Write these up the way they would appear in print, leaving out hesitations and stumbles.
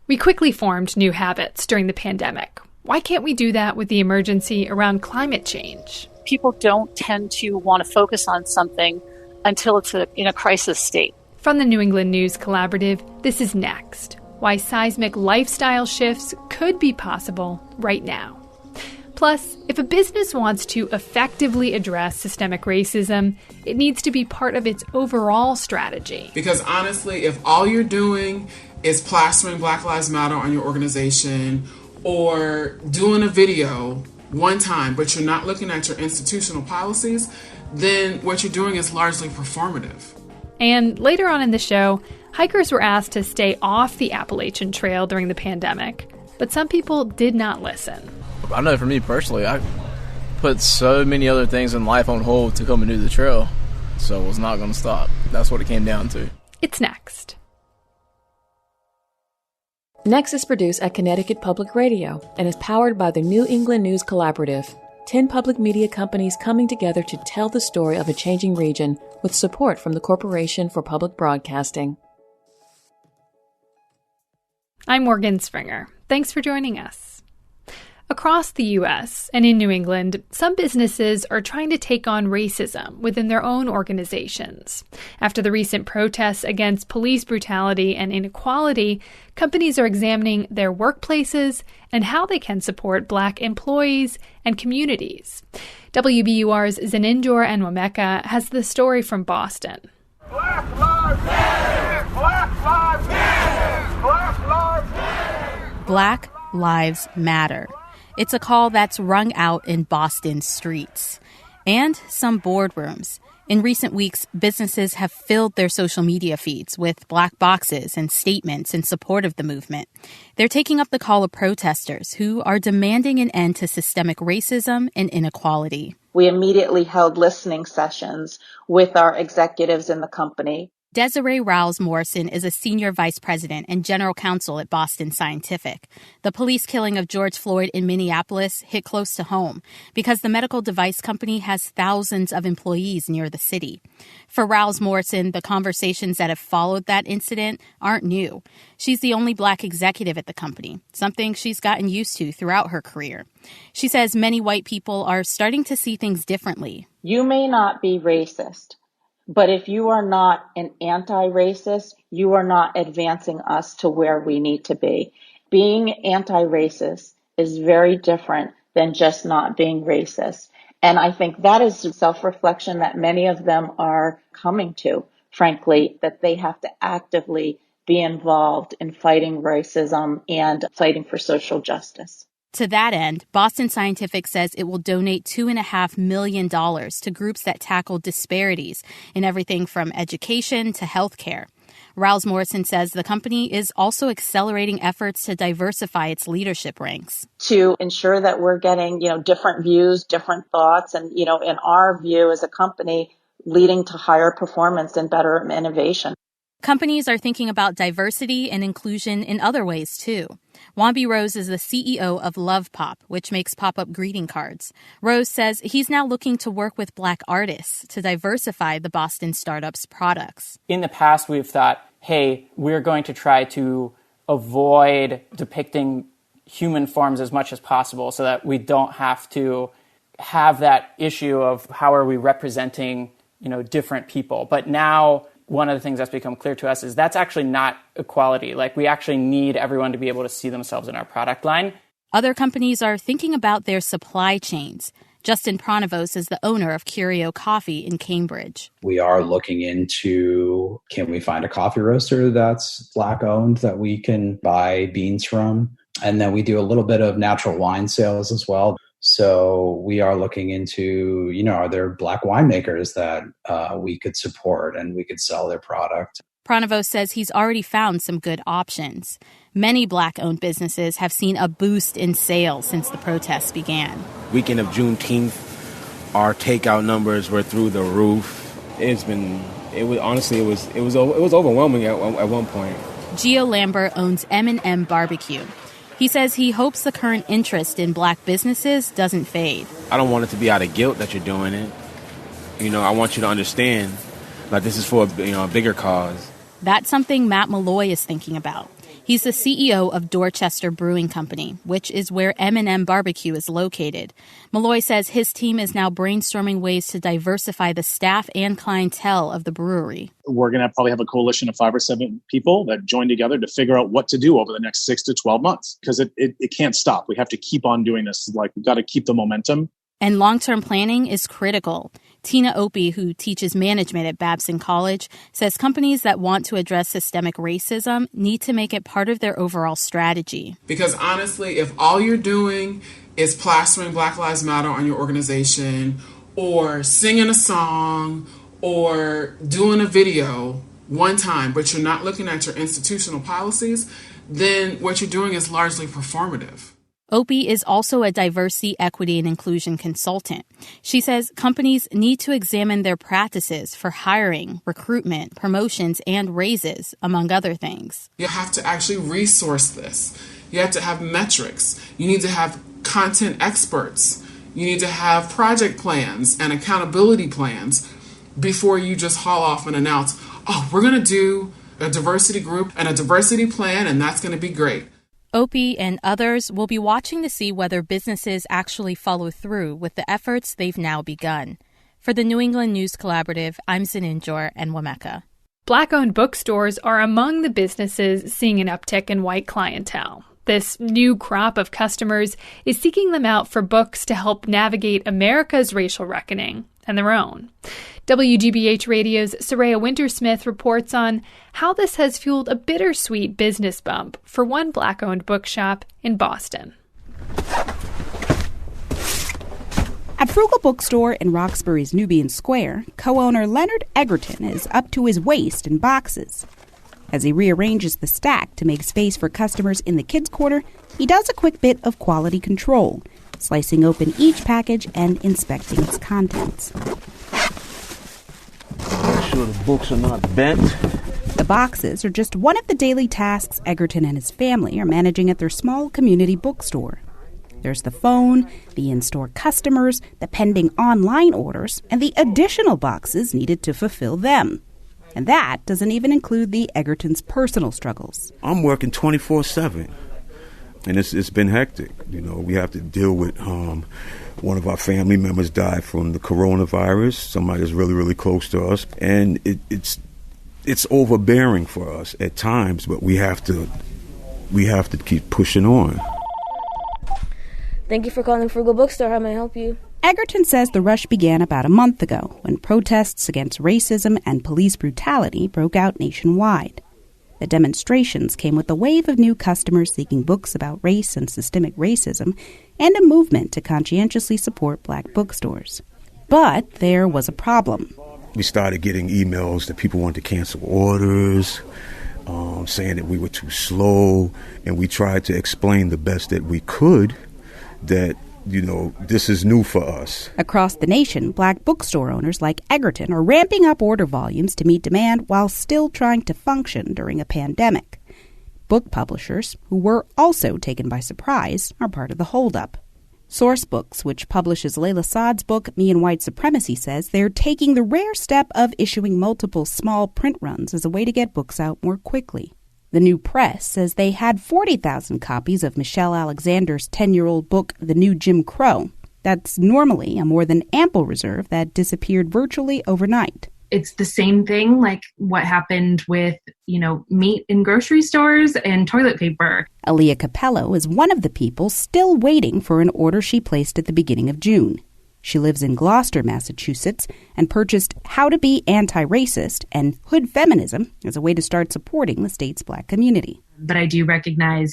We quickly formed new habits during the pandemic. Why can't we do that with the emergency around climate change? People don't tend to want to focus on something until it's in a crisis state. From the New England News Collaborative, this is Next: Why seismic lifestyle shifts could be possible right now. Plus, if a business wants to effectively address systemic racism, it needs to be part of its overall strategy. Because honestly, if all you're doing is plastering Black Lives Matter on your organization or doing a video one time, but you're not looking at your institutional policies, then what you're doing is largely performative. And later on in the show, hikers were asked to stay off the Appalachian Trail during the pandemic, but some people did not listen. I know for me personally, I put so many other things in life on hold to come and do the trail, so I was not going to stop. That's what it came down to. It's next. Next is produced at Connecticut Public Radio and is powered by the New England News Collaborative, 10 public media companies coming together to tell the story of a changing region with support from the Corporation for Public Broadcasting. I'm Morgan Springer. Thanks for joining us. Across the U.S. and in New England, some businesses are trying to take on racism within their own organizations. After the recent protests against police brutality and inequality, companies are examining their workplaces and how they can support Black employees and communities. WBUR's Zeninjor and Wameka has the story from Boston. Black Lives Matter! Black Lives Matter! Black Lives Matter! Black Lives Matter. It's a call that's rung out in Boston streets and some boardrooms. In recent weeks, businesses have filled their social media feeds with black boxes and statements in support of the movement. They're taking up the call of protesters who are demanding an end to systemic racism and inequality. We immediately held listening sessions with our executives in the company. Desiree Rouse-Morrison is a senior vice president and general counsel at Boston Scientific. The police killing of George Floyd in Minneapolis hit close to home because the medical device company has thousands of employees near the city. For Rouse-Morrison, the conversations that have followed that incident aren't new. She's the only Black executive at the company, something she's gotten used to throughout her career. She says many white people are starting to see things differently. You may not be racist, but if you are not an anti-racist, you are not advancing us to where we need to be. Being anti-racist is very different than just not being racist. And I think that is self-reflection that many of them are coming to, frankly, that they have to actively be involved in fighting racism and fighting for social justice. To that end, Boston Scientific says it will donate $2.5 million to groups that tackle disparities in everything from education to healthcare. Rouse-Morrison says the company is also accelerating efforts to diversify its leadership ranks. To ensure that we're getting, different views, different thoughts, and, in our view as a company, leading to higher performance and better innovation. Companies are thinking about diversity and inclusion in other ways, too. Wambi Rose is the CEO of Love Pop, which makes pop-up greeting cards. Rose says he's now looking to work with Black artists to diversify the Boston startup's products. In the past, we've thought, hey, we're going to try to avoid depicting human forms as much as possible so that we don't have to have that issue of how are we representing, different people. But now one of the things that's become clear to us is that's actually not equality. Like, we actually need everyone to be able to see themselves in our product line. Other companies are thinking about their supply chains. Justin Pranavos is the owner of Curio Coffee in Cambridge. We are looking into, can we find a coffee roaster that's Black owned that we can buy beans from? And then we do a little bit of natural wine sales as well. So we are looking into, are there Black winemakers that we could support and we could sell their product? Pranavos says he's already found some good options. Many Black-owned businesses have seen a boost in sales since the protests began. Weekend of Juneteenth, our takeout numbers were through the roof. It was overwhelming at one point. Gio Lambert owns M&M Barbecue. He says he hopes the current interest in Black businesses doesn't fade. I don't want it to be out of guilt that you're doing it. I want you to understand that this is for a bigger cause. That's something Matt Malloy is thinking about. He's the CEO of Dorchester Brewing Company, which is where M&M Barbecue is located. Malloy says his team is now brainstorming ways to diversify the staff and clientele of the brewery. We're going to probably have a coalition of 5 or 7 people that join together to figure out what to do over the next 6 to 12 months, because it can't stop. We have to keep on doing this. We've got to keep the momentum. And long-term planning is critical. Tina Opie, who teaches management at Babson College, says companies that want to address systemic racism need to make it part of their overall strategy. Because honestly, if all you're doing is plastering Black Lives Matter on your organization, or singing a song, or doing a video one time, but you're not looking at your institutional policies, then what you're doing is largely performative. Opie is also a diversity, equity, and inclusion consultant. She says companies need to examine their practices for hiring, recruitment, promotions, and raises, among other things. You have to actually resource this. You have to have metrics. You need to have content experts. You need to have project plans and accountability plans before you just haul off and announce, oh, we're going to do a diversity group and a diversity plan, and that's going to be great. Opie and others will be watching to see whether businesses actually follow through with the efforts they've now begun. For the New England News Collaborative, I'm Zininjor and Wameka. Black-owned bookstores are among the businesses seeing an uptick in white clientele. This new crop of customers is seeking them out for books to help navigate America's racial reckoning and their own. WGBH Radio's Soraya Wintersmith reports on how this has fueled a bittersweet business bump for one Black-owned bookshop in Boston. At Frugal Bookstore in Roxbury's Nubian Square, co-owner Leonard Egerton is up to his waist in boxes. As he rearranges the stack to make space for customers in the kids' corner, he does a quick bit of quality control, slicing open each package and inspecting its contents. Make sure the books are not bent. The boxes are just one of the daily tasks Egerton and his family are managing at their small community bookstore. There's the phone, the in-store customers, the pending online orders, and the additional boxes needed to fulfill them. And that doesn't even include the Egertons' personal struggles. I'm working 24/7, and it's been hectic. You know, we have to deal with one of our family members died from the coronavirus. Somebody that's really, really close to us, and it's overbearing for us at times. But we have to keep pushing on. Thank you for calling Frugal Bookstore. How may I help you? Egerton says the rush began about a month ago when protests against racism and police brutality broke out nationwide. The demonstrations came with a wave of new customers seeking books about race and systemic racism and a movement to conscientiously support black bookstores. But there was a problem. We started getting emails that people wanted to cancel orders, saying that we were too slow, and we tried to explain the best that we could that, you know, this is new for us. Across the nation, black bookstore owners like Egerton are ramping up order volumes to meet demand while still trying to function during a pandemic. Book publishers, who were also taken by surprise, are part of the holdup. Source Books, which publishes Layla Saad's book, Me and White Supremacy, says they're taking the rare step of issuing multiple small print runs as a way to get books out more quickly. The New Press says they had 40,000 copies of Michelle Alexander's 10-year-old book, The New Jim Crow. That's normally a more than ample reserve that disappeared virtually overnight. It's the same thing like what happened with, meat in grocery stores and toilet paper. Aaliyah Capello is one of the people still waiting for an order she placed at the beginning of June. She lives in Gloucester, Massachusetts, and purchased How to Be Anti-Racist and Hood Feminism as a way to start supporting the state's black community. But I do recognize,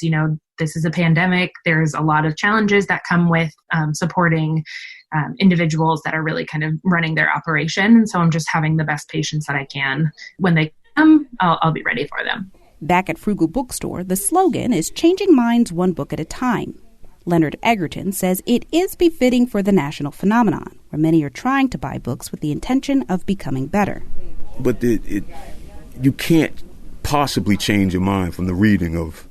this is a pandemic. There's a lot of challenges that come with supporting individuals that are really kind of running their operation. And so I'm just having the best patience that I can. When they come, I'll be ready for them. Back at Frugal Bookstore, the slogan is changing minds one book at a time. Leonard Egerton says it is befitting for the national phenomenon, where many are trying to buy books with the intention of becoming better. But you can't possibly change your mind from the reading of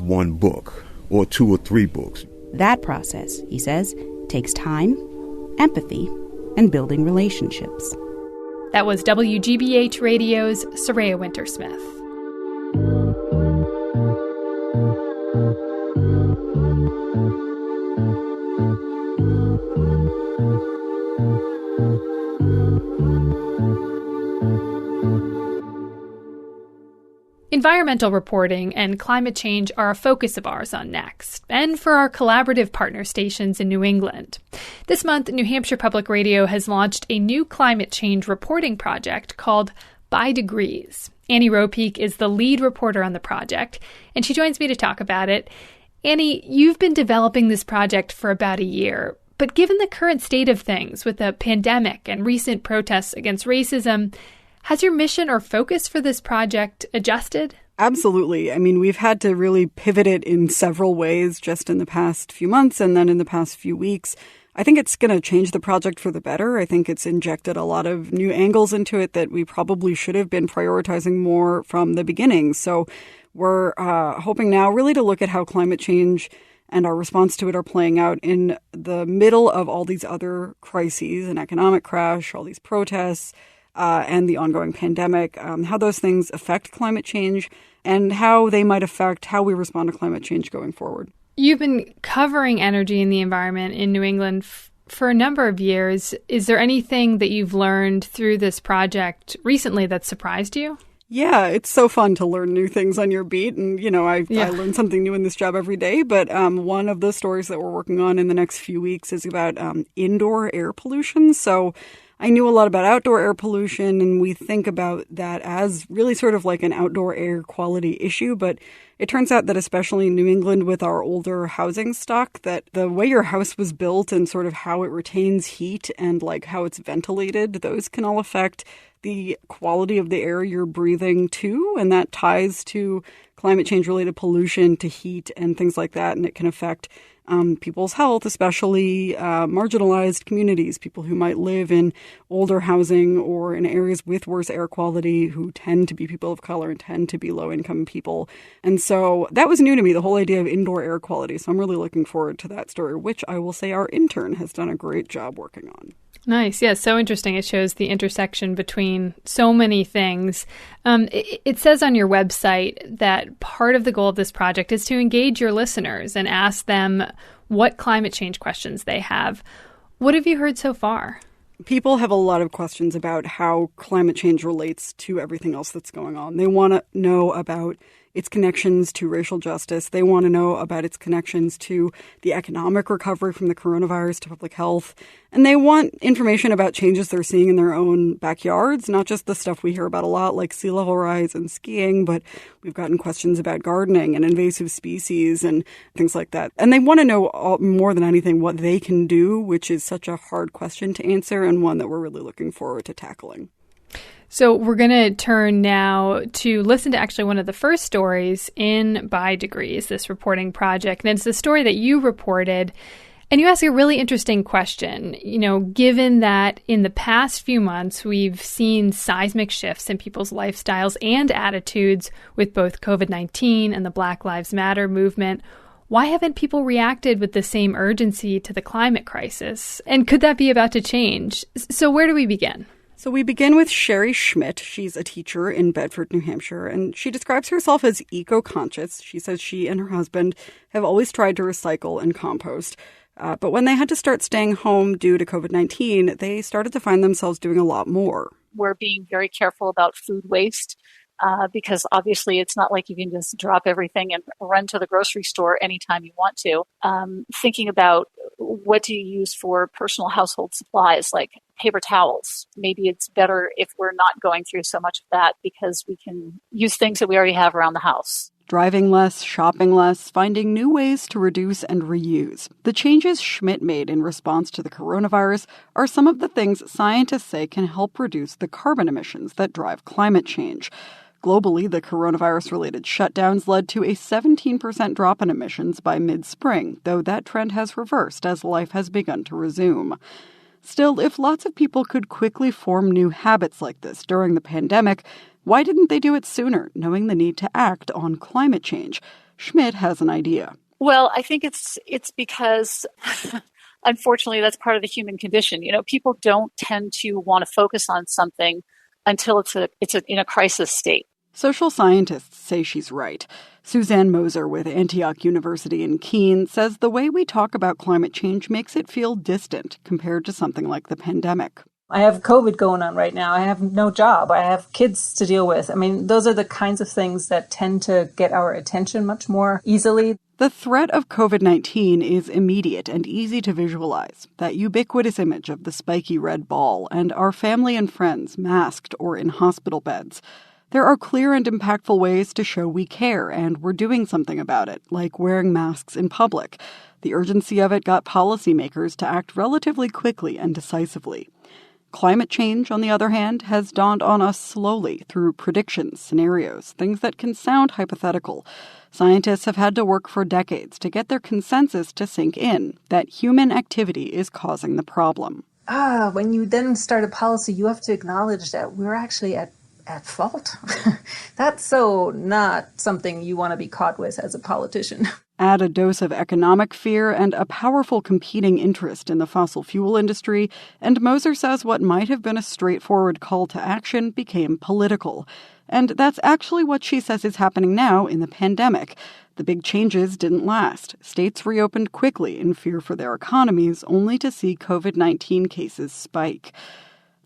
one book or 2 or 3 books. That process, he says, takes time, empathy, and building relationships. That was WGBH Radio's Soraya Wintersmith. Environmental reporting and climate change are a focus of ours on Next, and for our collaborative partner stations in New England. This month, New Hampshire Public Radio has launched a new climate change reporting project called By Degrees. Annie Ropeek is the lead reporter on the project, and she joins me to talk about it. Annie, you've been developing this project for about a year, but given the current state of things with the pandemic and recent protests against racism, has your mission or focus for this project adjusted? Absolutely. I mean, we've had to really pivot it in several ways just in the past few months and then in the past few weeks. I think it's going to change the project for the better. I think it's injected a lot of new angles into it that we probably should have been prioritizing more from the beginning. So we're hoping now really to look at how climate change and our response to it are playing out in the middle of all these other crises, an economic crash, all these protests, and the ongoing pandemic, how those things affect climate change and how they might affect how we respond to climate change going forward. You've been covering energy and the environment in New England for a number of years. Is there anything that you've learned through this project recently that surprised you? Yeah, it's so fun to learn new things on your beat. And, I learn something new in this job every day. But one of the stories that we're working on in the next few weeks is about indoor air pollution. So I knew a lot about outdoor air pollution, and we think about that as really sort of like an outdoor air quality issue. But it turns out that especially in New England with our older housing stock, that the way your house was built and sort of how it retains heat and like how it's ventilated, those can all affect the quality of the air you're breathing too. And that ties to climate change related pollution, to heat and things like that. And it can affect people's health, especially marginalized communities, people who might live in older housing or in areas with worse air quality, who tend to be people of color and tend to be low-income people. And so that was new to me, the whole idea of indoor air quality. So I'm really looking forward to that story, which I will say our intern has done a great job working on. Nice. Yeah, so interesting. It shows the intersection between so many things. It says on your website that part of the goal of this project is to engage your listeners and ask them what climate change questions they have. What have you heard so far? People have a lot of questions about how climate change relates to everything else that's going on. They want to know about its connections to racial justice. They want to know about its connections to the economic recovery from the coronavirus, to public health. And they want information about changes they're seeing in their own backyards, not just the stuff we hear about a lot like sea level rise and skiing, but we've gotten questions about gardening and invasive species and things like that. And they want to know more than anything what they can do, which is such a hard question to answer and one that we're really looking forward to tackling. So we're going to turn now to listen to actually one of the first stories in By Degrees, this reporting project. And it's the story that you reported. And you ask a really interesting question, given that in the past few months, we've seen seismic shifts in people's lifestyles and attitudes with both COVID-19 and the Black Lives Matter movement. Why haven't people reacted with the same urgency to the climate crisis? And could that be about to change? So where do we begin? So we begin with Sherry Schmidt. She's a teacher in Bedford, New Hampshire, and she describes herself as eco-conscious. She says she and her husband have always tried to recycle and compost. But when they had to start staying home due to COVID-19, they started to find themselves doing a lot more. We're being very careful about food waste because obviously it's not like you can just drop everything and run to the grocery store anytime you want to. Thinking about what do you use for personal household supplies like paper towels. Maybe it's better if we're not going through so much of that because we can use things that we already have around the house. Driving less, shopping less, finding new ways to reduce and reuse. The changes Schmidt made in response to the coronavirus are some of the things scientists say can help reduce the carbon emissions that drive climate change. Globally, the coronavirus-related shutdowns led to a 17% drop in emissions by mid-spring, though that trend has reversed as life has begun to resume. Still, if lots of people could quickly form new habits like this during the pandemic, why didn't they do it sooner, knowing the need to act on climate change? Schmidt has an idea. Well, I think it's because, unfortunately, that's part of the human condition. People don't tend to want to focus on something until it's in a crisis state. Social scientists say she's right. Suzanne Moser with Antioch University in Keene says the way we talk about climate change makes it feel distant compared to something like the pandemic. I have COVID going on right now. I have no job. I have kids to deal with. I mean, those are the kinds of things that tend to get our attention much more easily. The threat of COVID-19 is immediate and easy to visualize. That ubiquitous image of the spiky red ball and our family and friends masked or in hospital beds. There are clear and impactful ways to show we care and we're doing something about it, like wearing masks in public. The urgency of it got policymakers to act relatively quickly and decisively. Climate change, on the other hand, has dawned on us slowly through predictions, scenarios, things that can sound hypothetical. Scientists have had to work for decades to get their consensus to sink in that human activity is causing the problem. When you then start a policy, you have to acknowledge that we're actually at fault. That's so not something you want to be caught with as a politician. Add a dose of economic fear and a powerful competing interest in the fossil fuel industry, and Moser says what might have been a straightforward call to action became political. And that's actually what she says is happening now in the pandemic. The big changes didn't last. States reopened quickly in fear for their economies, only to see COVID-19 cases spike.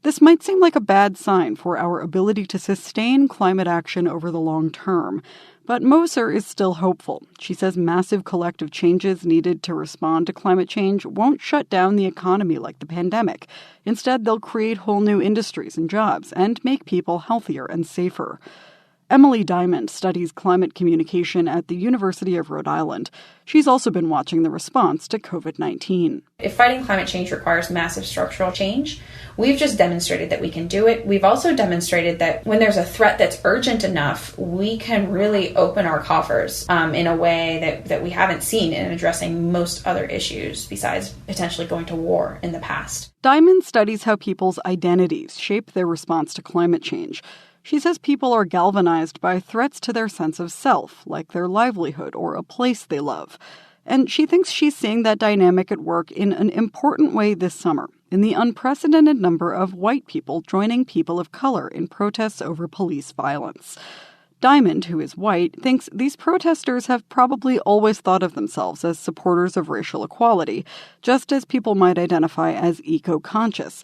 This might seem like a bad sign for our ability to sustain climate action over the long term, but Moser is still hopeful. She says massive collective changes needed to respond to climate change won't shut down the economy like the pandemic. Instead, they'll create whole new industries and jobs and make people healthier and safer. Emily Diamond studies climate communication at the University of Rhode Island. She's also been watching the response to COVID-19. If fighting climate change requires massive structural change, we've just demonstrated that we can do it. We've also demonstrated that when there's a threat that's urgent enough, we can really open our coffers in a way that we haven't seen in addressing most other issues besides potentially going to war in the past. Diamond studies how people's identities shape their response to climate change. She says people are galvanized by threats to their sense of self, like their livelihood or a place they love. And she thinks she's seeing that dynamic at work in an important way this summer, in the unprecedented number of white people joining people of color in protests over police violence. Diamond, who is white, thinks these protesters have probably always thought of themselves as supporters of racial equality, just as people might identify as eco-conscious.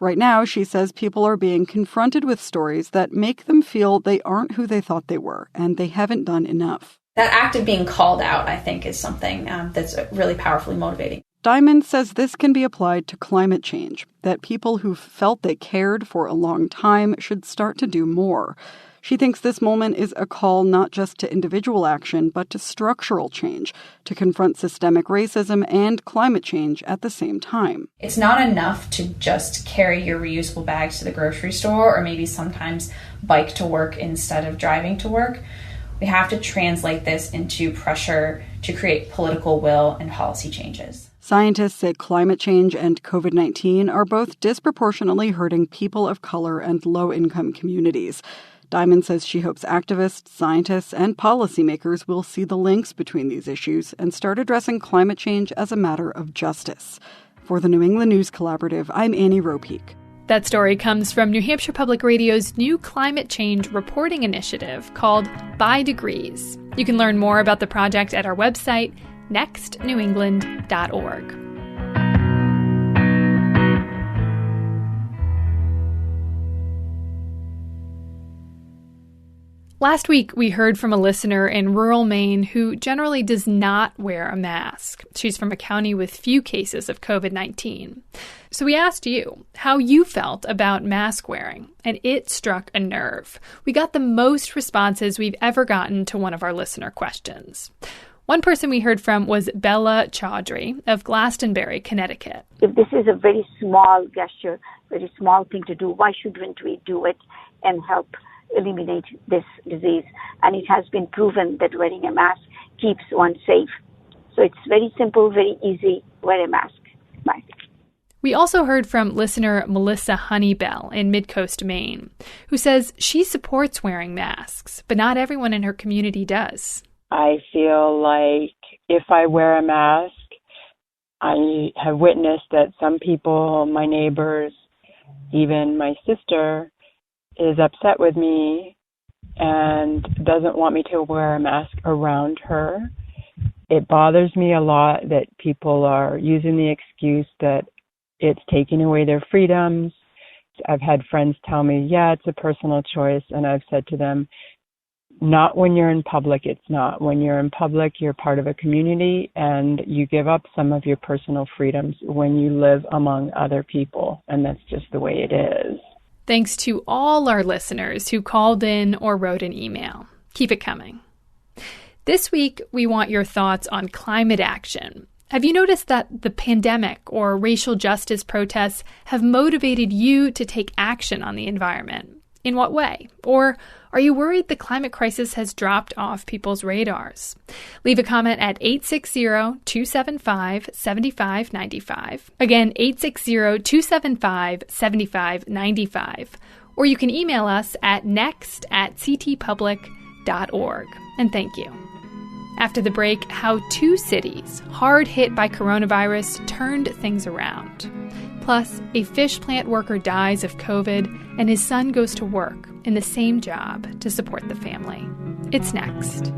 Right now, she says people are being confronted with stories that make them feel they aren't who they thought they were, and they haven't done enough. That act of being called out, I think, is something that's really powerfully motivating. Diamond says this can be applied to climate change, that people who've felt they cared for a long time should start to do more. She thinks this moment is a call not just to individual action, but to structural change, to confront systemic racism and climate change at the same time. It's not enough to just carry your reusable bags to the grocery store or maybe sometimes bike to work instead of driving to work. We have to translate this into pressure to create political will and policy changes. Scientists say climate change and COVID-19 are both disproportionately hurting people of color and low-income communities. Diamond says she hopes activists, scientists, and policymakers will see the links between these issues and start addressing climate change as a matter of justice. For the New England News Collaborative, I'm Annie Ropeek. That story comes from New Hampshire Public Radio's new climate change reporting initiative called By Degrees. You can learn more about the project at our website, nextnewengland.org. Last week, we heard from a listener in rural Maine who generally does not wear a mask. She's from a county with few cases of COVID-19. So we asked you how you felt about mask wearing, and it struck a nerve. We got the most responses we've ever gotten to one of our listener questions. One person we heard from was Bella Chaudhry of Glastonbury, Connecticut. If this is a very small gesture, very small thing to do, why shouldn't we do it and help eliminate this disease? And it has been proven that wearing a mask keeps one safe. So it's very simple, very easy. Wear a mask. Bye. We also heard from listener Melissa Honeybell in Midcoast, Maine, who says she supports wearing masks, but not everyone in her community does. I feel like if I wear a mask, I have witnessed that some people, my neighbors, even my sister, is upset with me and doesn't want me to wear a mask around her. It bothers me a lot that people are using the excuse that it's taking away their freedoms. I've had friends tell me, yeah, it's a personal choice. And I've said to them, not when you're in public, it's not. When you're in public, you're part of a community and you give up some of your personal freedoms when you live among other people. And that's just the way it is. Thanks to all our listeners who called in or wrote an email. Keep it coming. This week, we want your thoughts on climate action. Have you noticed that the pandemic or racial justice protests have motivated you to take action on the environment? In what way? Or are you worried the climate crisis has dropped off people's radars? Leave a comment at 860-275-7595. Again, 860-275-7595. Or you can email us at next@ctpublic.org. And thank you. After the break, how 2 cities hard hit by coronavirus turned things around. Plus, a fish plant worker dies of COVID and his son goes to work in the same job to support the family. It's next.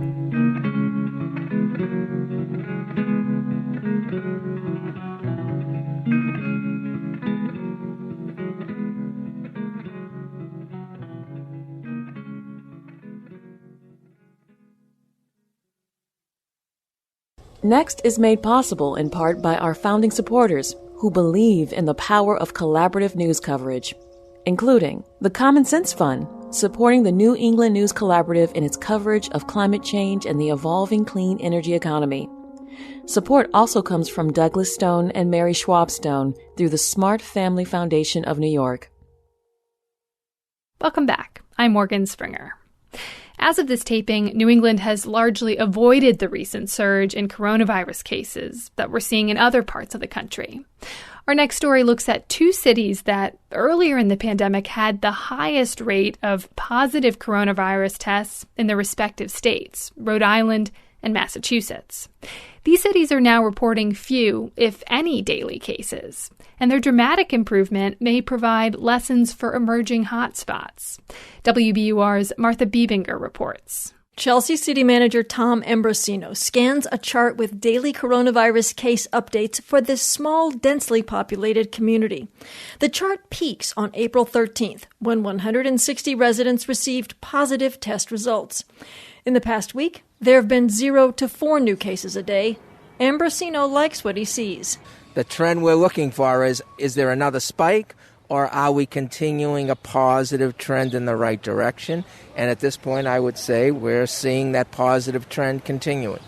Next is made possible in part by our founding supporters who believe in the power of collaborative news coverage, including the Common Sense Fund, supporting the New England News Collaborative in its coverage of climate change and the evolving clean energy economy. Support also comes from Douglas Stone and Mary Schwab Stone through the Smart Family Foundation of New York. Welcome back. I'm Morgan Springer. As of this taping, New England has largely avoided the recent surge in coronavirus cases that we're seeing in other parts of the country. Our next story looks at 2 cities that earlier in the pandemic had the highest rate of positive coronavirus tests in their respective states, Rhode Island and Massachusetts. These cities are now reporting few, if any, daily cases, and their dramatic improvement may provide lessons for emerging hotspots. WBUR's Martha Biebinger reports. Chelsea City Manager Tom Ambrosino scans a chart with daily coronavirus case updates for this small, densely populated community. The chart peaks on April 13th, when 160 residents received positive test results. In the past week, there have been 0 to 4 new cases a day. Ambrosino likes what he sees. The trend we're looking for is there another spike, or are we continuing a positive trend in the right direction? And at this point, I would say we're seeing that positive trend continuing.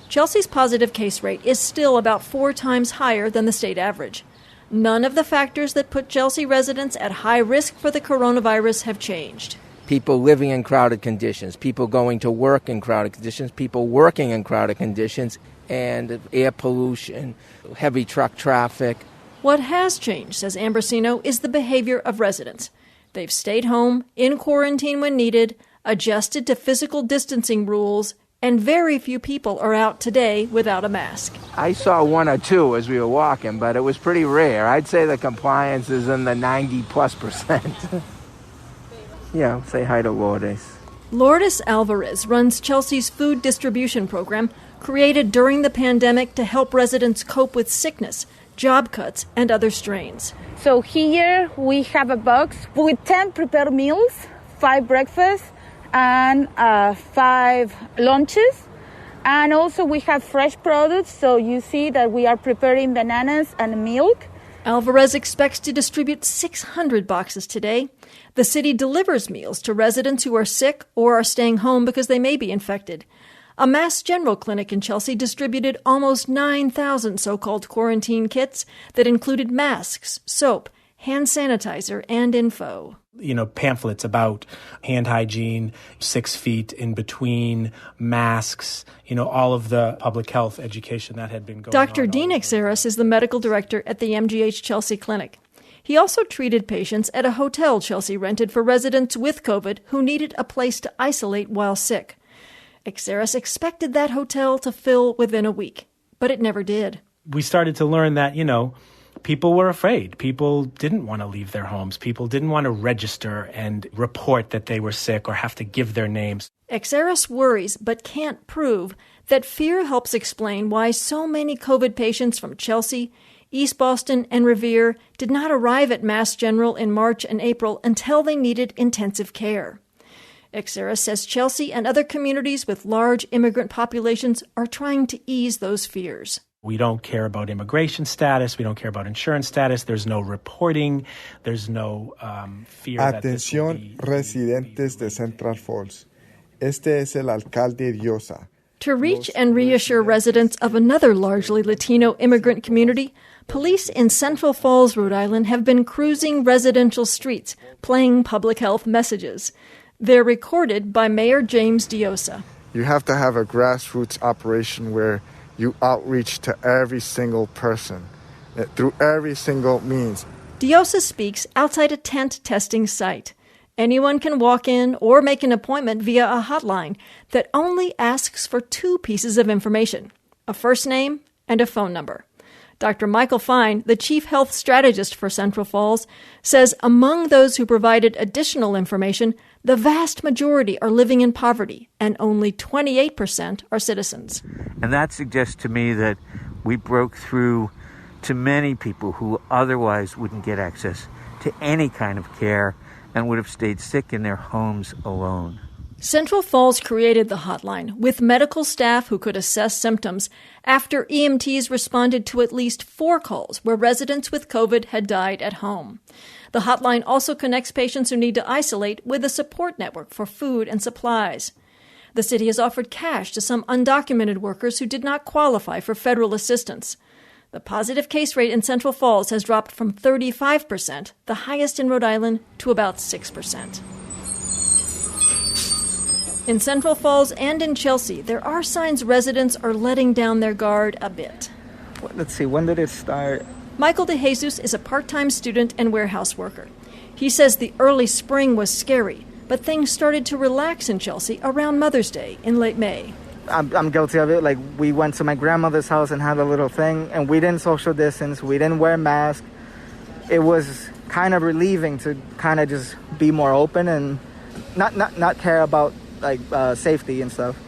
Chelsea's positive case rate is still about 4 times higher than the state average. None of the factors that put Chelsea residents at high risk for the coronavirus have changed. People living in crowded conditions, people going to work in crowded conditions, people working in crowded conditions, and air pollution, heavy truck traffic. What has changed, says Ambrosino, is the behavior of residents. They've stayed home, in quarantine when needed, adjusted to physical distancing rules, and very few people are out today without a mask. I saw 1 or 2 as we were walking, but it was pretty rare. I'd say the compliance is in the 90+%. Yeah, say hi to Lourdes. Lourdes Alvarez runs Chelsea's food distribution program, created during the pandemic to help residents cope with sickness, job cuts, and other strains. So here we have a box with 10 prepared meals, 5 breakfasts, and 5 lunches. And also we have fresh products, so you see that we are preparing bananas and milk. Alvarez expects to distribute 600 boxes today. The city delivers meals to residents who are sick or are staying home because they may be infected. A Mass General clinic in Chelsea distributed almost 9,000 so-called quarantine kits that included masks, soap, hand sanitizer, and info. Pamphlets about hand hygiene, 6 feet in between, masks, all of the public health education that had been going on. Dr. Dean Exeris is the medical director at the MGH Chelsea Clinic. He also treated patients at a hotel Chelsea rented for residents with COVID who needed a place to isolate while sick. Exeris expected that hotel to fill within a week, but it never did. We started to learn that, people were afraid. People didn't want to leave their homes. People didn't want to register and report that they were sick or have to give their names. Exeris worries, but can't prove, that fear helps explain why so many COVID patients from Chelsea, East Boston, and Revere did not arrive at Mass General in March and April until they needed intensive care. Exeris says Chelsea and other communities with large immigrant populations are trying to ease those fears. We don't care about immigration status. We don't care about insurance status. There's no reporting. There's no fear. Atención, residentes de Central Falls. Este es el alcalde Diosa. To reach and reassure residents of another largely Latino immigrant community, police in Central Falls, Rhode Island, have been cruising residential streets, playing public health messages. They're recorded by Mayor James Diosa. You have to have a grassroots operation where you outreach to every single person through every single means. Diosa speaks outside a tent testing site. Anyone can walk in or make an appointment via a hotline that only asks for 2 pieces of information, a first name and a phone number. Dr. Michael Fine, the chief health strategist for Central Falls, says among those who provided additional information, the vast majority are living in poverty and only 28% are citizens. And that suggests to me that we broke through to many people who otherwise wouldn't get access to any kind of care and would have stayed sick in their homes alone. Central Falls created the hotline with medical staff who could assess symptoms after EMTs responded to at least 4 calls where residents with COVID had died at home. The hotline also connects patients who need to isolate with a support network for food and supplies. The city has offered cash to some undocumented workers who did not qualify for federal assistance. The positive case rate in Central Falls has dropped from 35%, the highest in Rhode Island, to about 6%. In Central Falls and in Chelsea, there are signs residents are letting down their guard a bit. Let's see, when did it start? Michael DeJesus is a part-time student and warehouse worker. He says the early spring was scary, but things started to relax in Chelsea around Mother's Day in late May. I'm guilty of it. Like, we went to my grandmother's house and had a little thing, and we didn't social distance, we didn't wear masks. It was kind of relieving to kind of just be more open and not care about safety and stuff.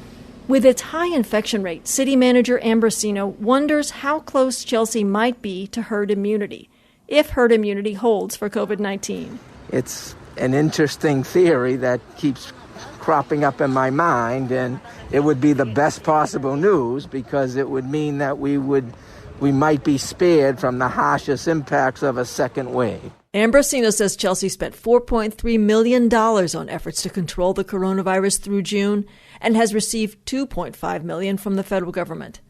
With its high infection rate, City Manager Ambrosino wonders how close Chelsea might be to herd immunity, if herd immunity holds for COVID-19. It's an interesting theory that keeps cropping up in my mind, and it would be the best possible news because it would mean that we might be spared from the harshest impacts of a second wave. Ambrosino says Chelsea spent $4.3 million on efforts to control the coronavirus through June and has received $2.5 million from the federal government.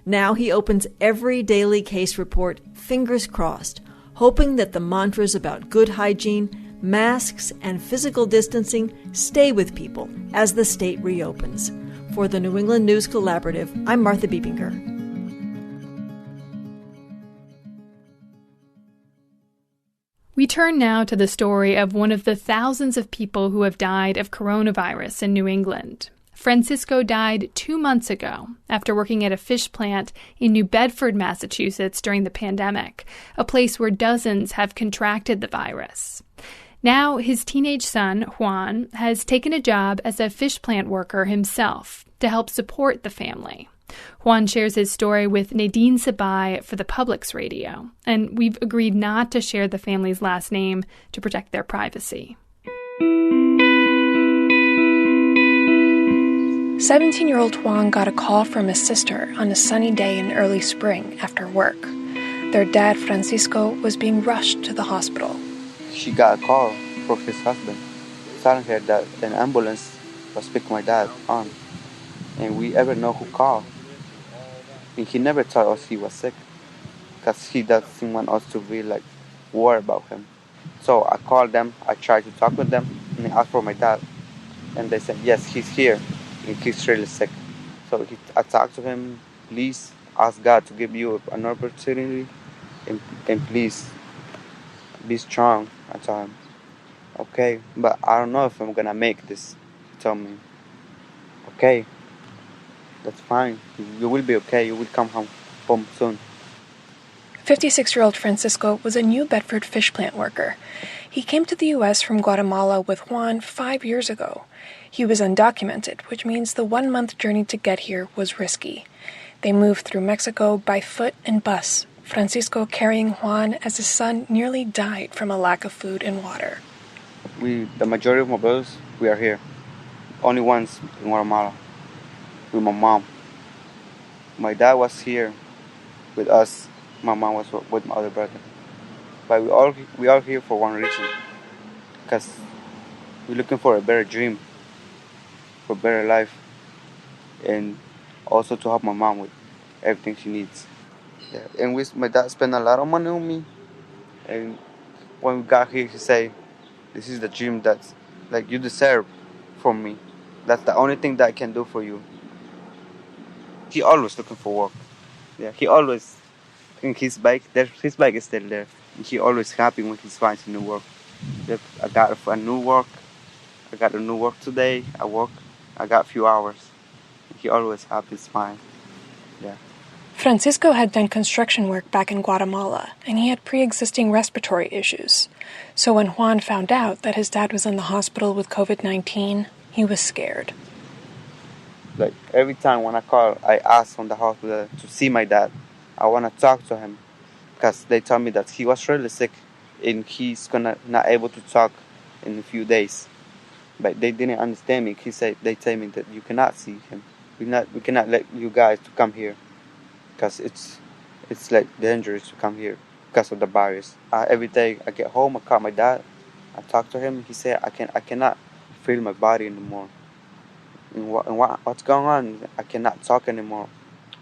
Now he opens every daily case report, fingers crossed, hoping that the mantras about good hygiene, masks, and physical distancing stay with people as the state reopens. For the New England News Collaborative, I'm Martha Biebinger. We turn now to the story of one of the thousands of people who have died of coronavirus in New England. Francisco died 2 months ago after working at a fish plant in New Bedford, Massachusetts during the pandemic, a place where dozens have contracted the virus. Now, his teenage son, Juan, has taken a job as a fish plant worker himself to help support the family. Juan shares his story with Nadine Sabai for the Public's Radio, and we've agreed not to share the family's last name to protect their privacy. 17-year-old Juan got a call from his sister on a sunny day in early spring after work. Their dad, Francisco, was being rushed to the hospital. She got a call from his husband, telling her that an ambulance was picking my dad on, and we ever know who called. And he never told us he was sick, because he doesn't want us to be worried about him. So I called them, I tried to talk with them, and I asked for my dad. And they said, yes, he's here, and he's really sick. So I talked to him, please ask God to give you an opportunity, and please be strong. I told him, okay, but I don't know if I'm gonna make this. He told me, okay, that's fine. You will be okay. You will come home soon. 56-year-old Francisco was a New Bedford fish plant worker. He came to the U.S. from Guatemala with Juan 5 years ago. He was undocumented, which means the 1-month journey to get here was risky. They moved through Mexico by foot and bus, Francisco carrying Juan as his son nearly died from a lack of food and water. The majority of my brothers, we are here. Only once in Guatemala with my mom. My dad was here with us. My mom was with my other brother. But we all here for one reason. Because we're looking for a better dream, for a better life, and also to help my mom with everything she needs. Yeah. And my dad spent a lot of money on me. And when we got here, he said, "This is the dream that's like you deserve from me. That's the only thing that I can do for you." He always looking for work. Yeah, he always in his bike. His bike is still there. He always happy when he finds a new work. Yep, I got a new work. I got a new work today. I got a few hours. He always happy, smile. Yeah. Francisco had done construction work back in Guatemala, and he had pre-existing respiratory issues. So when Juan found out that his dad was in the hospital with COVID-19, he was scared. Like every time when I call, I ask from the hospital to see my dad. I want to talk to him because they tell me that he was really sick and he's not able to talk in a few days. But they didn't understand me. They tell me that you cannot see him. We cannot let you guys to come here because it's like dangerous to come here because of the virus. Every day I get home, I call my dad. I talk to him. He said I cannot feel my body anymore. And what's going on? I cannot talk anymore.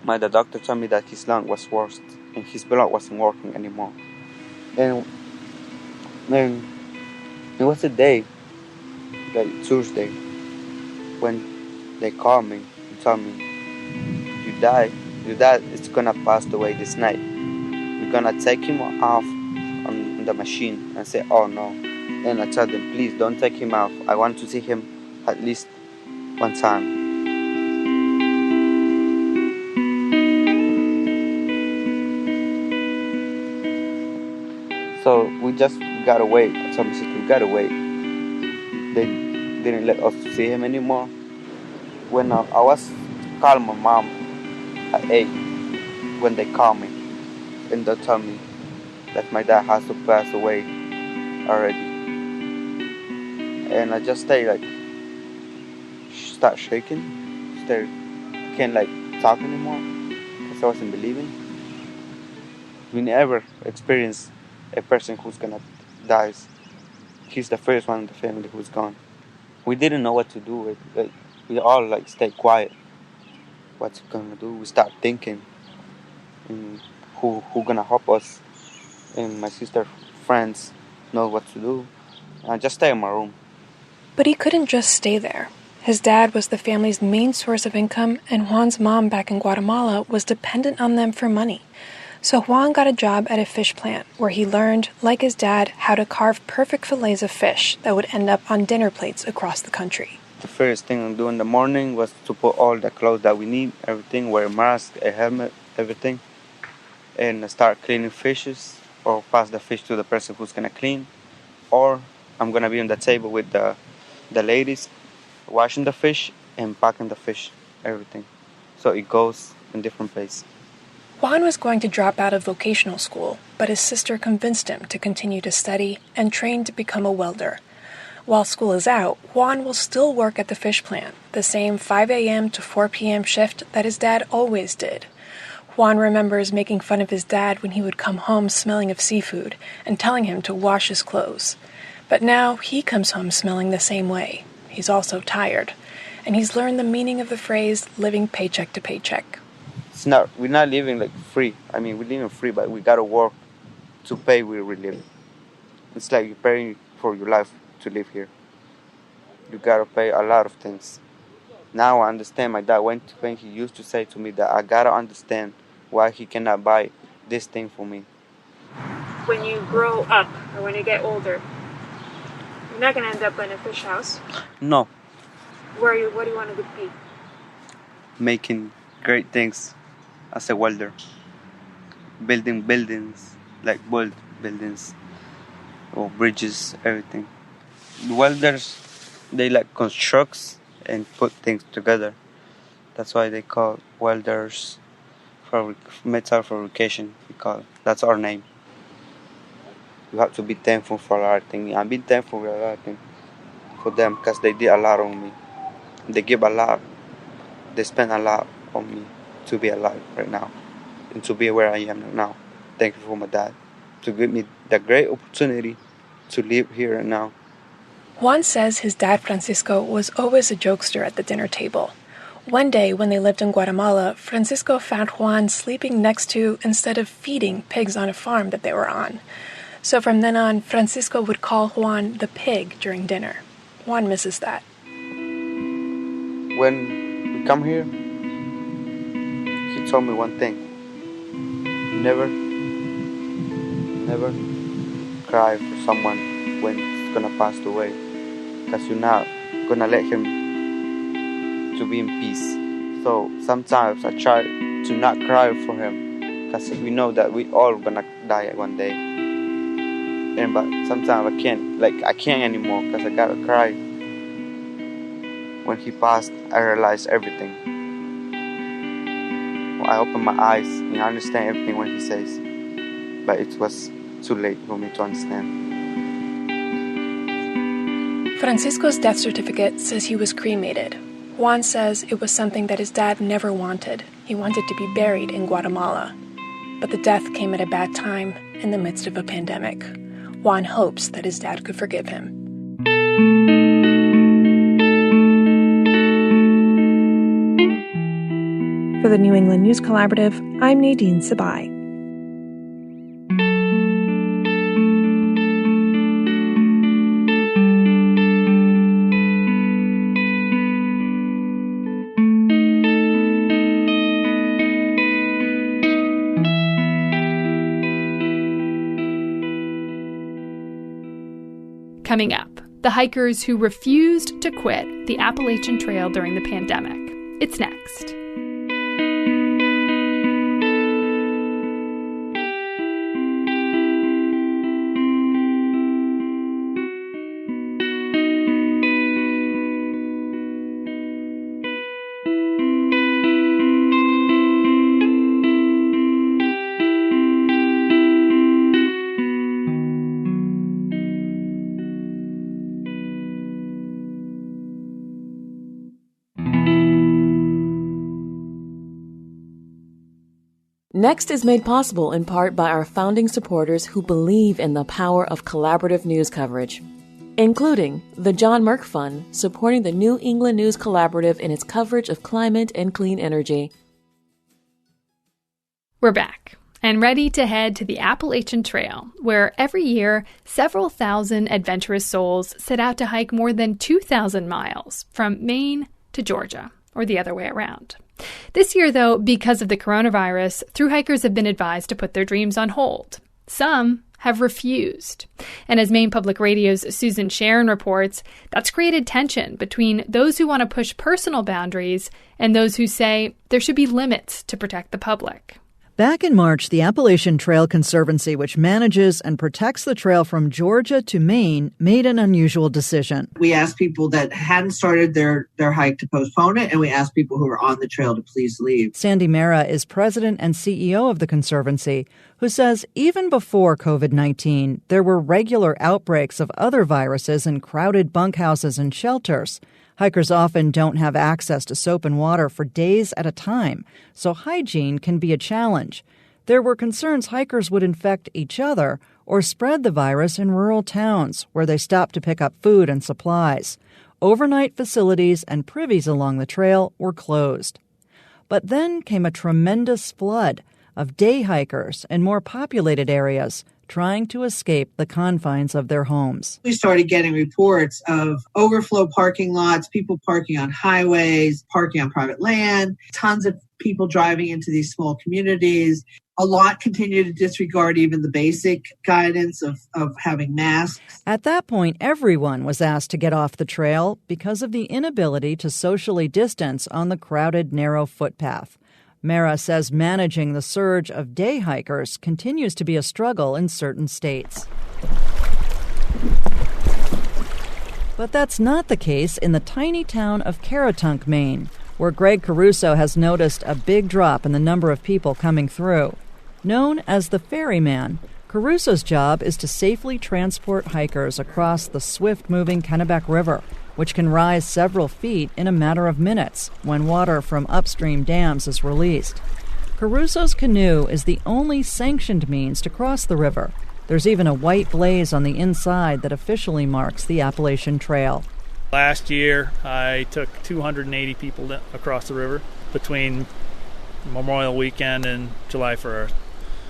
The doctor told me that his lung was worse and his blood wasn't working anymore. And then it was a day, like Tuesday, when they called me and told me, your dad is gonna pass away this night. We're gonna take him off on the machine. And I said, oh no. And I told them, please don't take him off. I want to see him at least one time. So we just gotta wait. I told my sister, we gotta wait. They didn't let us see him anymore. When I was calling my mom at 8, when they called me, and they told me that my dad has to pass away already. And I just stayed like, start shaking. I can't like talk anymore because I wasn't believing. We never experienced a person who's gonna die. He's the first one in the family who's gone. We didn't know what to do. We all like stayed quiet. What's he gonna do? We start thinking, who gonna help us? And my sister's friends know what to do. I just stay in my room. But he couldn't just stay there. His dad was the family's main source of income, and Juan's mom back in Guatemala was dependent on them for money. So Juan got a job at a fish plant where he learned, like his dad, how to carve perfect fillets of fish that would end up on dinner plates across the country. The first thing I do in the morning was to put all the clothes that we need, everything, wear a mask, a helmet, everything, and start cleaning fishes or pass the fish to the person who's going to clean. Or I'm going to be on the table with the ladies washing the fish and packing the fish, everything. So it goes in different places. Juan was going to drop out of vocational school, but his sister convinced him to continue to study and train to become a welder. While school is out, Juan will still work at the fish plant, the same 5 a.m. to 4 p.m. shift that his dad always did. Juan remembers making fun of his dad when he would come home smelling of seafood and telling him to wash his clothes. But now he comes home smelling the same way. He's also tired, and he's learned the meaning of the phrase living paycheck to paycheck. We're not living like free. I mean, we're living free, but we gotta work to pay where we live. It's like you're paying for your life to live here. You gotta pay a lot of things. Now I understand my dad when he used to say to me that I gotta understand why he cannot buy this thing for me. When you grow up, or when you get older, you're not gonna end up in a fish house. No. What do you want to be? Making great things as a welder. building buildings, like build buildings or bridges, everything. Welders, they like constructs and put things together. That's why they call welders. Metal fabrication, we call it. That's our name. You have to be thankful for a lot of things. I've been thankful for a lot of things for them because they did a lot on me. They give a lot. They spend a lot on me to be alive right now and to be where I am right now. Thank you for my dad to give me the great opportunity to live here and now. Juan says his dad, Francisco, was always a jokester at the dinner table. One day, when they lived in Guatemala, Francisco found Juan sleeping next to, instead of feeding, pigs on a farm that they were on. So from then on, Francisco would call Juan the pig during dinner. Juan misses that. When we come here, he told me one thing. Never cry for someone when he's gonna pass away, because you're not gonna let him to be in peace. So sometimes I try to not cry for him, because we know that we all gonna die one day. But sometimes I can't anymore, because I gotta cry. When he passed, I realized everything. I opened my eyes and I understand everything when he says, but it was too late for me to understand. Francisco's death certificate says he was cremated. Juan says it was something that his dad never wanted. He wanted to be buried in Guatemala. But the death came at a bad time in the midst of a pandemic. Juan hopes that his dad could forgive him. For the New England News Collaborative, I'm Nadine Sabai. Coming up, the hikers who refused to quit the Appalachian Trail during the pandemic. It's next. Next is made possible in part by our founding supporters who believe in the power of collaborative news coverage, including the John Merck Fund, supporting the New England News Collaborative in its coverage of climate and clean energy. We're back and ready to head to the Appalachian Trail, where every year several thousand adventurous souls set out to hike more than 2,000 miles from Maine to Georgia, or the other way around. This year, though, because of the coronavirus, thru-hikers have been advised to put their dreams on hold. Some have refused. And as Maine Public Radio's Susan Sharon reports, that's created tension between those who want to push personal boundaries and those who say there should be limits to protect the public. Back in March, the Appalachian Trail Conservancy, which manages and protects the trail from Georgia to Maine, made an unusual decision. We asked people that hadn't started their hike to postpone it, and we asked people who were on the trail to please leave. Sandy Mera is president and CEO of the Conservancy, who says even before COVID-19, there were regular outbreaks of other viruses in crowded bunkhouses and shelters. Hikers often don't have access to soap and water for days at a time, so hygiene can be a challenge. There were concerns hikers would infect each other or spread the virus in rural towns where they stopped to pick up food and supplies. Overnight facilities and privies along the trail were closed. But then came a tremendous flood of day hikers in more populated areas trying to escape the confines of their homes. We started getting reports of overflow parking lots, people parking on highways, parking on private land, tons of people driving into these small communities. A lot continue to disregard even the basic guidance of having masks. At that point, everyone was asked to get off the trail because of the inability to socially distance on the crowded, narrow footpath. Mara says managing the surge of day hikers continues to be a struggle in certain states. But that's not the case in the tiny town of Caratunk, Maine, where Greg Caruso has noticed a big drop in the number of people coming through. Known as the ferryman, Caruso's job is to safely transport hikers across the swift-moving Kennebec River, which can rise several feet in a matter of minutes when water from upstream dams is released. Caruso's canoe is the only sanctioned means to cross the river. There's even a white blaze on the inside that officially marks the Appalachian Trail. Last year, I took 280 people across the river between Memorial Weekend and July 1st.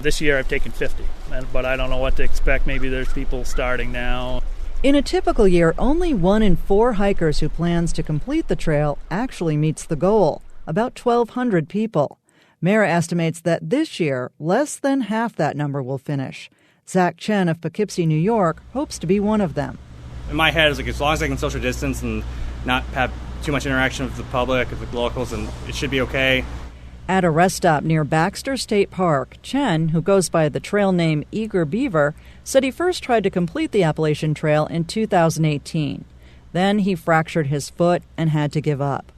This year, I've taken 50, but I don't know what to expect. Maybe there's people starting now. In a typical year, only 1 in 4 hikers who plans to complete the trail actually meets the goal, about 1,200 people. Mara estimates that this year, less than half that number will finish. Zach Chen of Poughkeepsie, New York, hopes to be one of them. In my head, it's like as long as I can social distance and not have too much interaction with the public, with the locals, and it should be okay. At a rest stop near Baxter State Park, Chen, who goes by the trail name Eager Beaver, said he first tried to complete the Appalachian Trail in 2018. Then he fractured his foot and had to give up.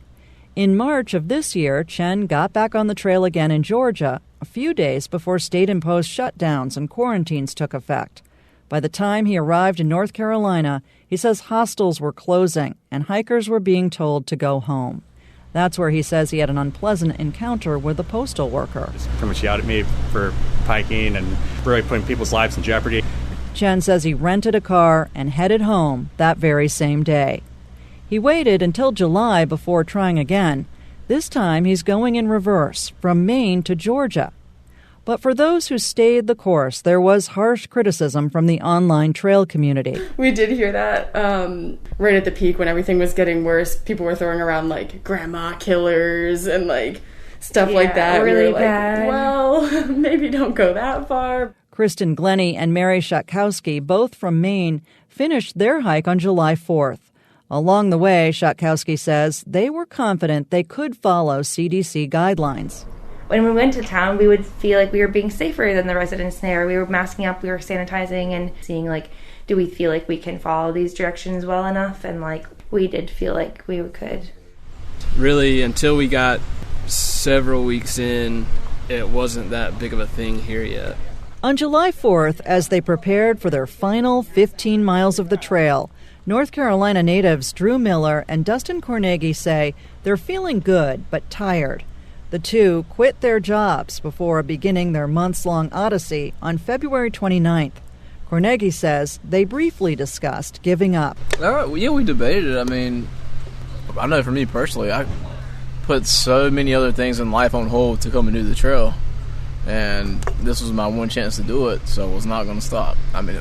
In March of this year, Chen got back on the trail again in Georgia, a few days before state-imposed shutdowns and quarantines took effect. By the time he arrived in North Carolina, he says hostels were closing and hikers were being told to go home. That's where he says he had an unpleasant encounter with a postal worker. Just pretty much yelled at me for hiking and really putting people's lives in jeopardy. Chen says he rented a car and headed home that very same day. He waited until July before trying again. This time he's going in reverse, from Maine to Georgia. But for those who stayed the course, there was harsh criticism from the online trail community. We did hear that right at the peak when everything was getting worse. People were throwing around like grandma killers and like stuff like that. Really we were bad. like, well, maybe don't go that far. Kristen Glennie and Mary Schatkowski, both from Maine, finished their hike on July 4th. Along the way, Schatkowski says they were confident they could follow CDC guidelines. When we went to town, we would feel like we were being safer than the residents there. We were masking up, we were sanitizing and seeing, like, do we feel like we can follow these directions well enough? And, like, we did feel like we could. Really, until we got several weeks in, it wasn't that big of a thing here yet. On July 4th, as they prepared for their final 15 miles of the trail, North Carolina natives Drew Miller and Dustin Cornegi say they're feeling good but tired. The two quit their jobs before beginning their months-long odyssey on February 29th. Cornegi says they briefly discussed giving up. Yeah, we debated it. I mean, I know for me personally, I put so many other things in life on hold to come and do the trail. And this was my one chance to do it, so I was not going to stop. I mean,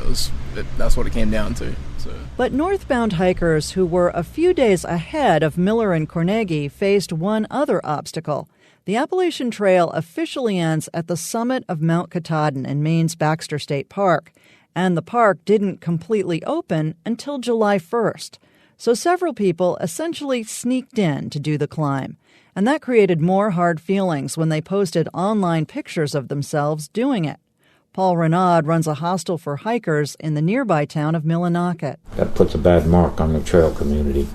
that's what it came down to. So. But northbound hikers who were a few days ahead of Miller and Cornegi faced one other obstacle. The Appalachian Trail officially ends at the summit of Mount Katahdin in Maine's Baxter State Park, and the park didn't completely open until July 1st. So several people essentially sneaked in to do the climb, and that created more hard feelings when they posted online pictures of themselves doing it. Paul Renaud runs a hostel for hikers in the nearby town of Millinocket. That puts a bad mark on the trail community,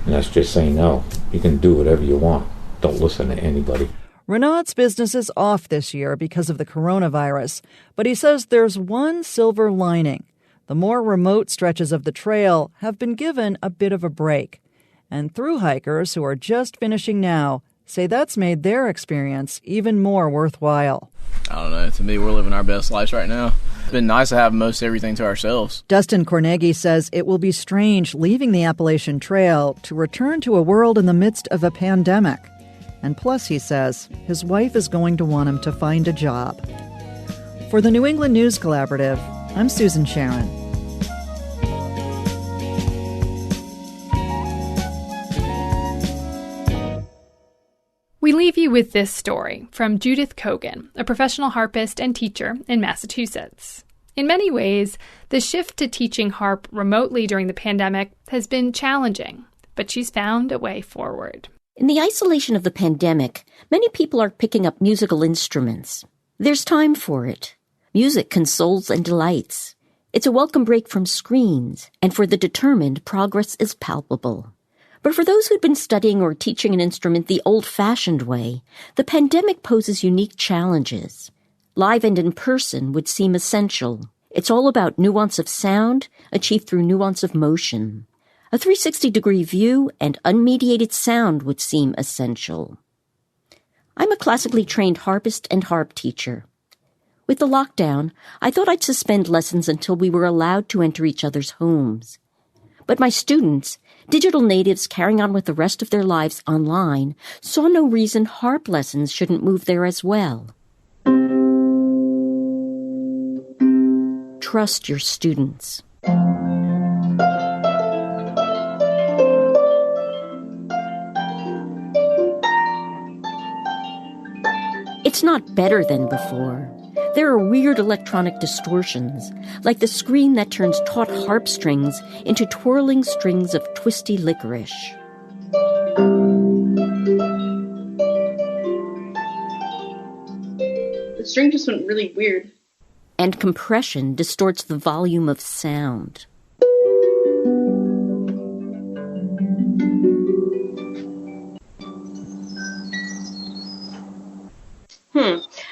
and that's just saying, no, you can do whatever you want. Don't listen to anybody. Renaud's business is off this year because of the coronavirus, but he says there's one silver lining. The more remote stretches of the trail have been given a bit of a break. And thru-hikers who are just finishing now say that's made their experience even more worthwhile. I don't know. To me, we're living our best lives right now. It's been nice to have most everything to ourselves. Dustin Cornegi says it will be strange leaving the Appalachian Trail to return to a world in the midst of a pandemic. And plus, he says, his wife is going to want him to find a job. For the New England News Collaborative, I'm Susan Sharon. We leave you with this story from Judith Kogan, a professional harpist and teacher in Massachusetts. In many ways, the shift to teaching harp remotely during the pandemic has been challenging, but she's found a way forward. In the isolation of the pandemic, many people are picking up musical instruments. There's time for it. Music consoles and delights. It's a welcome break from screens, and for the determined, progress is palpable. But for those who'd been studying or teaching an instrument the old-fashioned way, the pandemic poses unique challenges. Live and in person would seem essential. It's all about nuance of sound, achieved through nuance of motion. A 360-degree view and unmediated sound would seem essential. I'm a classically trained harpist and harp teacher. With the lockdown, I thought I'd suspend lessons until we were allowed to enter each other's homes. But my students, digital natives carrying on with the rest of their lives online, saw no reason harp lessons shouldn't move there as well. Trust your students. It's not better than before. There are weird electronic distortions, like the screen that turns taut harp strings into twirling strings of twisty licorice. The string just went really weird. And compression distorts the volume of sound.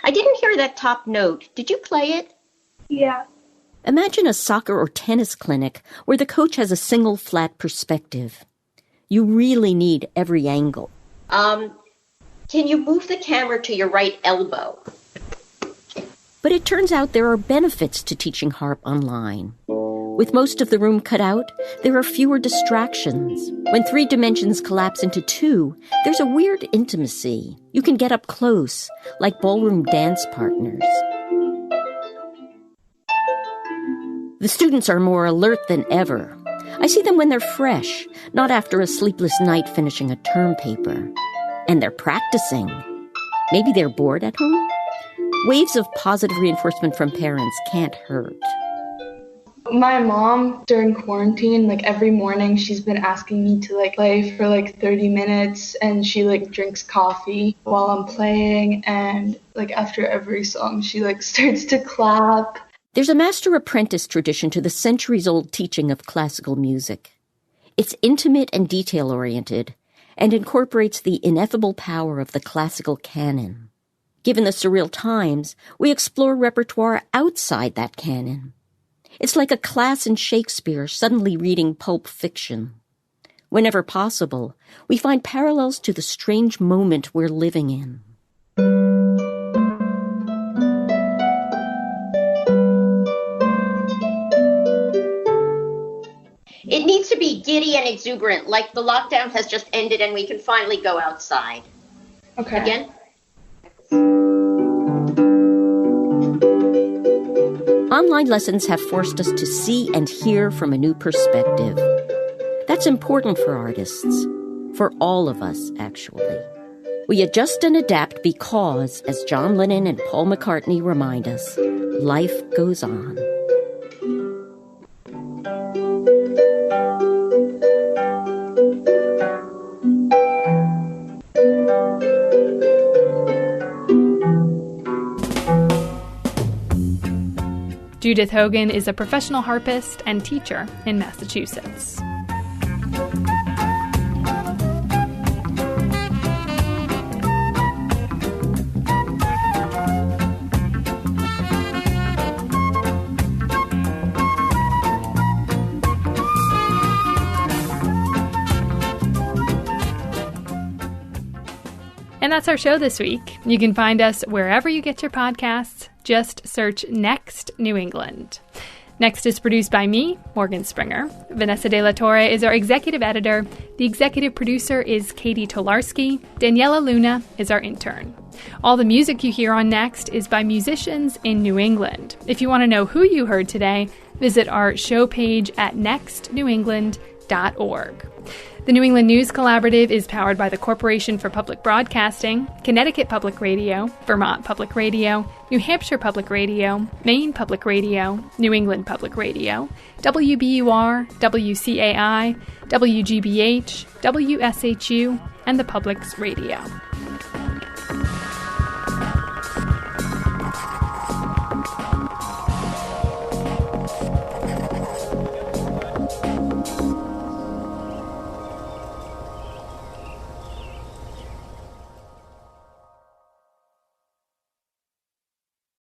I didn't hear that top note. Did you play it? Yeah. Imagine a soccer or tennis clinic where the coach has a single flat perspective. You really need every angle. Can you move the camera to your right elbow? But it turns out there are benefits to teaching harp online. With most of the room cut out, there are fewer distractions. When 3 dimensions collapse into 2, there's a weird intimacy. You can get up close, like ballroom dance partners. The students are more alert than ever. I see them when they're fresh, not after a sleepless night finishing a term paper. And they're practicing. Maybe they're bored at home? Waves of positive reinforcement from parents can't hurt. My mom, during quarantine, every morning she's been asking me to play for 30 minutes, and she drinks coffee while I'm playing, and after every song she starts to clap. There's a master-apprentice tradition to the centuries-old teaching of classical music. It's intimate and detail-oriented, and incorporates the ineffable power of the classical canon. Given the surreal times, we explore repertoire outside that canon. It's like a class in Shakespeare suddenly reading pulp fiction. Whenever possible, we find parallels to the strange moment we're living in. It needs to be giddy and exuberant, like the lockdown has just ended and we can finally go outside. Okay. Again? Online lessons have forced us to see and hear from a new perspective. That's important for artists, for all of us, actually. We adjust and adapt because, as John Lennon and Paul McCartney remind us, life goes on. Judith Hogan is a professional harpist and teacher in Massachusetts. And that's our show this week. You can find us wherever you get your podcasts. Just search Next New England. Next is produced by me, Morgan Springer. Vanessa De La Torre is our executive editor. The executive producer is Katie Tolarski. Daniela Luna is our intern. All the music you hear on Next is by musicians in New England. If you want to know who you heard today, visit our show page at nextnewengland.org. The New England News Collaborative is powered by the Corporation for Public Broadcasting, Connecticut Public Radio, Vermont Public Radio, New Hampshire Public Radio, Maine Public Radio, New England Public Radio, WBUR, WCAI, WGBH, WSHU, and the Public's Radio.